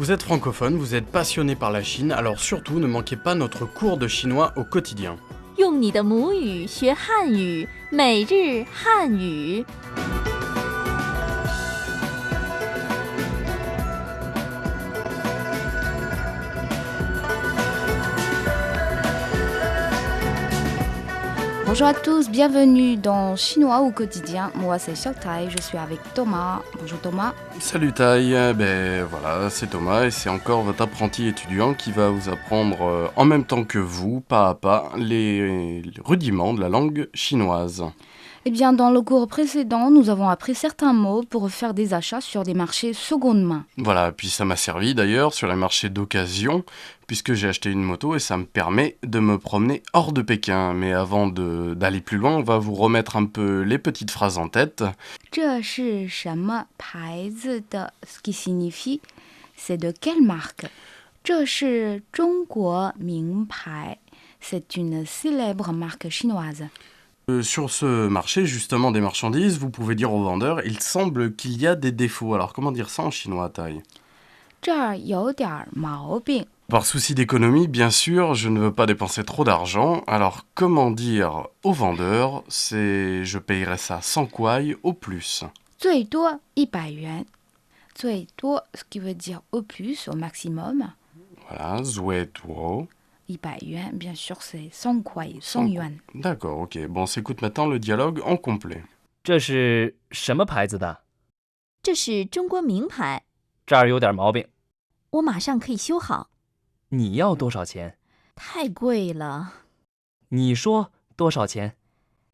Vous êtes francophone, vous êtes passionné par la Chine, alors surtout ne manquez pas notre cours de chinois au quotidien. 用你的母语学汉语，每日汉语。Bonjour à tous, bienvenue dans Chinois au quotidien. Moi c'est Xiaotai, je suis avec Thomas. Bonjour Thomas. Salut Taï, ben voilà, c'est Thomas et c'est encore votre apprenti étudiant qui va vous apprendre en même temps que vous, pas à pas, les rudiments de la langue chinoise. Eh bien, dans le cours précédent, nous avons appris certains mots pour faire des achats sur des marchés seconde main. Voilà, puis ça m'a servi d'ailleurs sur les marchés d'occasion, puisque j'ai acheté une moto et ça me permet de me promener hors de Pékin. Mais avant d'aller plus loin, on va vous remettre un peu les petites phrases en tête. 这是什么牌子的 ce qui signifie c'est de quelle marque. 这是中国名牌 c'est une célèbre marque chinoise. Sur ce marché, justement, des marchandises, vous pouvez dire aux vendeurs, il semble qu'il y a des défauts. Alors, comment dire ça en chinois, Taï ? 这儿有点毛病. Par souci d'économie, bien sûr, je ne veux pas dépenser trop d'argent. Alors, comment dire aux vendeurs, c'est je payerai ça 100 kuai au plus. 最多100元. 最多 ce qui veut dire au plus, au maximum. Voilà, zue tuo. 100元, bien sûr, c'est 100 kuai, 100 yuan. D'accord, ok. Bon, on s'écoute maintenant le dialogue en complet. 这是什么牌子的？这是中国名牌，这儿有点毛病，我马上可以修好。你要多少钱？太贵了，你说多少钱？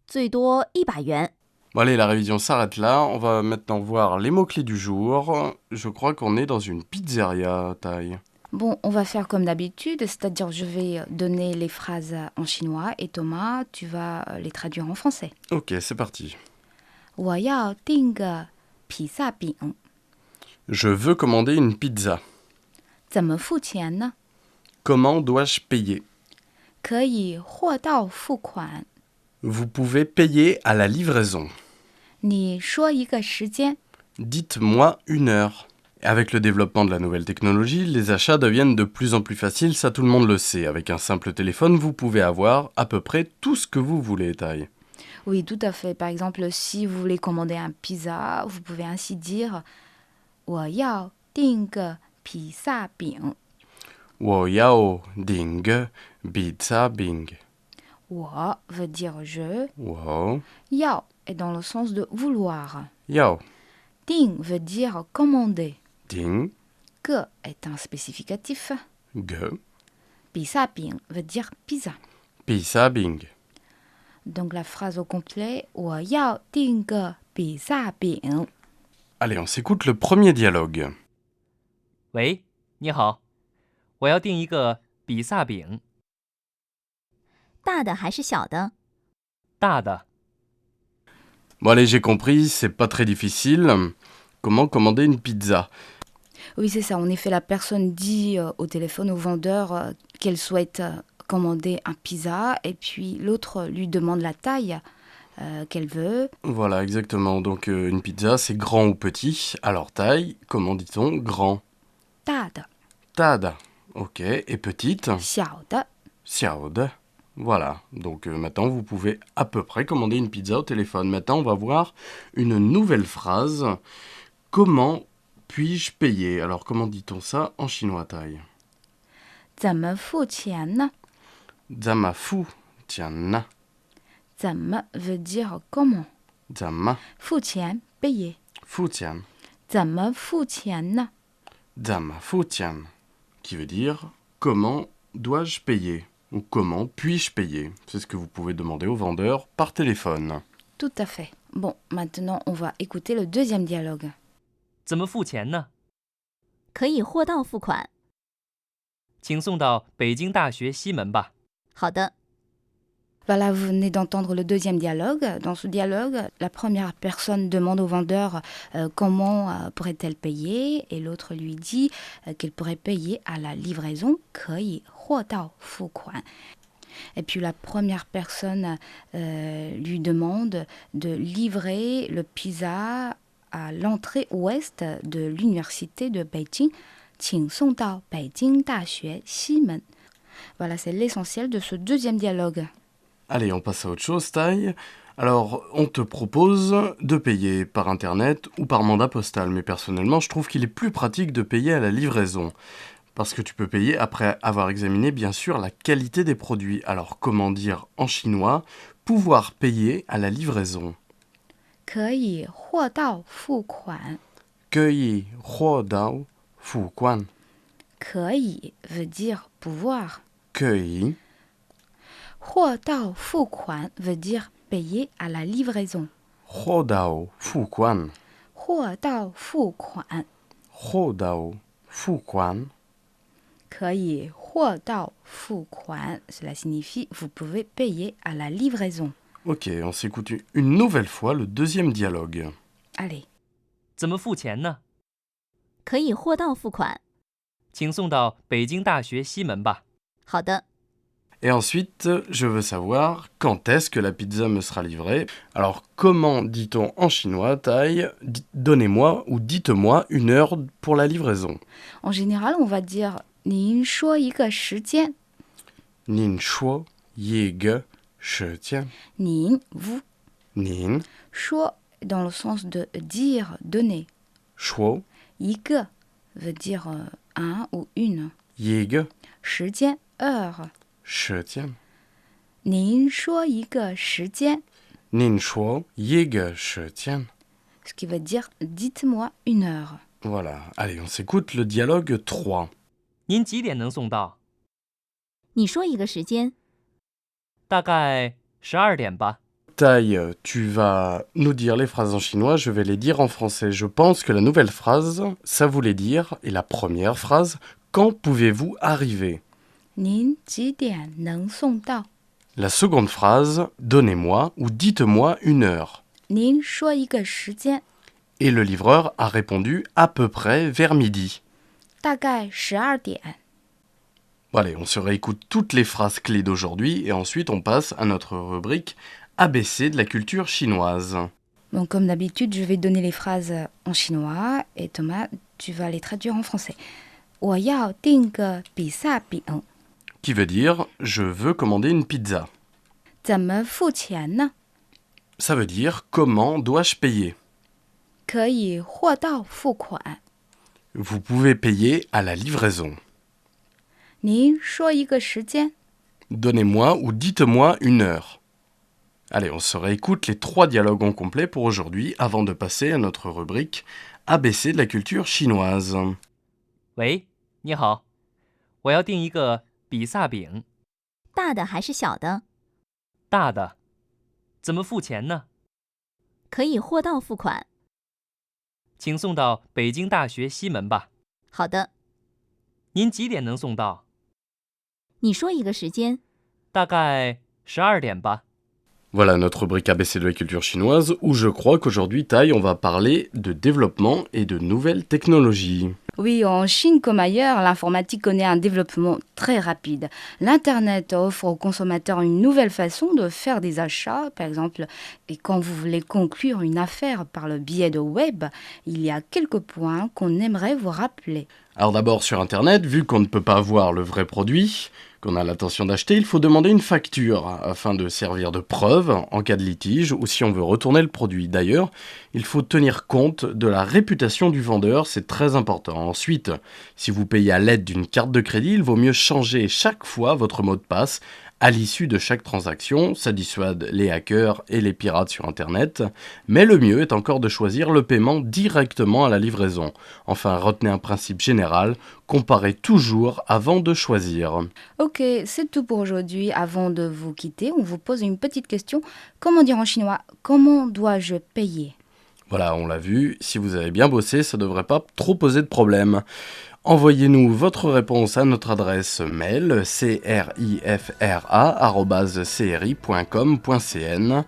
最多100元。 Bon, allez, la révision s'arrête là. On va maintenant voir les mots-clés du jour. Je crois qu'on est dans une pizzeria, Taï. Bon, on va faire comme d'habitude, c'est-à-dire je vais donner les phrases en chinois et Thomas, tu vas les traduire en français. Ok, c'est parti. 我要订个披萨饼， Je veux commander une pizza. 怎么付钱呢？ Comment dois-je payer ? 可以货到付款。 Vous pouvez payer à la livraison. 你说一个时间。 Dites-moi une heure. Avec le développement de la nouvelle technologie, les achats deviennent de plus en plus faciles, ça tout le monde le sait. Avec un simple téléphone, vous pouvez avoir à peu près tout ce que vous voulez, Taï. Oui, tout à fait. Par exemple, si vous voulez commander un pizza, vous pouvez ainsi dire 我要订个披萨饼。 Wo yao ding pizza bing. 我 veut dire je, Wo 要 est dans le sens de vouloir. yao Ding veut dire commander. ding Que est un spécificatif. ge Pizza bing veut dire pizza. pizza bing. Donc la phrase au complet 我要订个披萨饼。 Allez, on s'écoute le premier dialogue. 喂，你好，我要订一个比萨饼，大的还是小的？大的。 Bon allez, j'ai compris, c'est pas très difficile. Comment commander une pizza ? Oui, c'est ça. En effet, la personne dit au téléphone au vendeur qu'elle souhaite commander un pizza et puis l'autre lui demande la taille qu'elle veut. Voilà, exactement. Donc une pizza, c'est grand ou petit. Alors taille, comment dit-on grand ? 大的, Tada. Ok. Et petite ? 小的. Xiaode. Voilà. Donc maintenant, vous pouvez à peu près commander une pizza au téléphone. Maintenant, on va voir une nouvelle phrase. Comment puis-je payer ? Alors, comment dit-on ça en chinois, Taï ? 怎么付钱呢? Zama fu tian. 怎么 veut dire comment. Zama 付钱 payer. fu tian. 怎么付钱呢? Zama fu tian. Qui veut dire comment dois-je payer ? Ou comment puis-je payer ? C'est ce que vous pouvez demander au vendeur par téléphone. Tout à fait. Bon, maintenant on va écouter le deuxième dialogue. 怎么付钱呢？可以货到付款。请送到北京大学西门吧。好的， Voilà, vous venez d'entendre le deuxième dialogue. Dans ce dialogue, la première personne demande au vendeur comment pourrait-elle payer et l'autre lui dit qu'elle pourrait payer à la livraison, 可以货到付款. Et puis la première personne lui demande de livrer le pizza à l'entrée ouest de l'université de Beijing. 请送到北京大学西门. Voilà, c'est l'essentiel de ce deuxième dialogue. Allez, on passe à autre chose, Tai. Alors, on te propose de payer par Internet ou par mandat postal, mais personnellement, je trouve qu'il est plus pratique de payer à la livraison. Parce que tu peux payer après avoir examiné, bien sûr, la qualité des produits. Alors, comment dire en chinois pouvoir payer à la livraison? 可以货到付款. 可以货到付款. 可以 veut dire pouvoir. 可以货到付款 veut dire payer à la livraison. 货到付款.货到付款.货到付款.可以货到付款. Cela signifie vous pouvez payer à la livraison. Ok, on s'écoute une nouvelle fois le deuxième dialogue. Allez. 怎么付钱呢？可以货到付款。请送到北京大学西门吧。好的， Et ensuite, je veux savoir quand est-ce que la pizza me sera livrée. Alors, comment dit-on en chinois, Tai? Donnez-moi ou dites-moi une heure pour la livraison. En général, on va dire 您说一个时间. Nin shuo ye ge shi tian. 您 vous. Nin 说 dans le sens de dire, donner. shuo 一个 veut dire un ou une. ye ge 时间 heure. shi tian. 您说一个时间 Nin shuo ye ge shi tian. ce qui veut dire dites-moi une heure. Voilà. Allez, on s'écoute le dialogue 3. 您几点能送到？你说一个时间。大概12点吧。Tai, tu vas nous dire les phrases en chinois, je vais les dire en français. Je pense que la nouvelle phrase, ça voulait dire, et la première phrase, quand pouvez-vous arriver? 您几点能送到 La seconde phrase, donnez-moi ou dites-moi une heure. 您说一个时间 Et le livreur a répondu à peu près vers midi. 大概12点. Bon, allez, on se réécoute toutes les phrases clés d'aujourd'hui et ensuite on passe à notre rubrique ABC de la culture chinoise. Bon, comme d'habitude, je vais donner les phrases en chinois et Thomas, tu vas les traduire en français. 我要订个比萨饼 Qui veut dire je veux commander une pizza. 怎么付钱呢 Ça veut dire comment dois-je payer? 可以货到付款 Vous pouvez payer à la livraison. 您说一个时间 Donnez-moi ou dites-moi une heure. Allez, on se réécoute les 3 dialogues en complet pour aujourd'hui avant de passer à notre rubrique ABC de la culture chinoise. 喂，你好，我要订一个比萨饼，大的还是小的？大的。怎么付钱呢？可以货到付款。请送到北京大学西门吧。好的，您几点能送到？你说一个时间。大概12点吧。Voilà notre rubrique ABC de la culture chinoise où je crois qu'aujourd'hui, Tai, on va parler de développement et de nouvelles technologies. Oui, en Chine comme ailleurs, l'informatique connaît un développement très rapide. L'Internet offre aux consommateurs une nouvelle façon de faire des achats, par exemple. Et quand vous voulez conclure une affaire par le biais de web, il y a quelques points qu'on aimerait vous rappeler. Alors d'abord sur Internet, vu qu'on ne peut pas voir le vrai produit, qu'on a l'intention d'acheter, il faut demander une facture afin de servir de preuve en cas de litige ou si on veut retourner le produit. D'ailleurs, il faut tenir compte de la réputation du vendeur, c'est très important. Ensuite, si vous payez à l'aide d'une carte de crédit, il vaut mieux changer chaque fois votre mot de passe à l'issue de chaque transaction. Ça dissuade les hackers et les pirates sur Internet. Mais le mieux est encore de choisir le paiement directement à la livraison. Enfin, retenez un principe général, comparez toujours avant de choisir. Ok, c'est tout pour aujourd'hui. Avant de vous quitter, on vous pose une petite question. Comment dire en chinois? Comment dois-je payer? Voilà, on l'a vu, si vous avez bien bossé, ça ne devrait pas trop poser de problème. Envoyez-nous votre réponse à notre adresse mail crifra@cri.com.cn.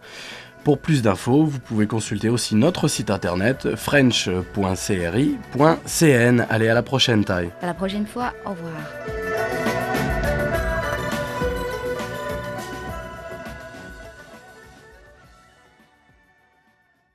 Pour plus d'infos, vous pouvez consulter aussi notre site internet french.cri.cn. Allez, à la prochaine, Tai. À la prochaine fois, au revoir.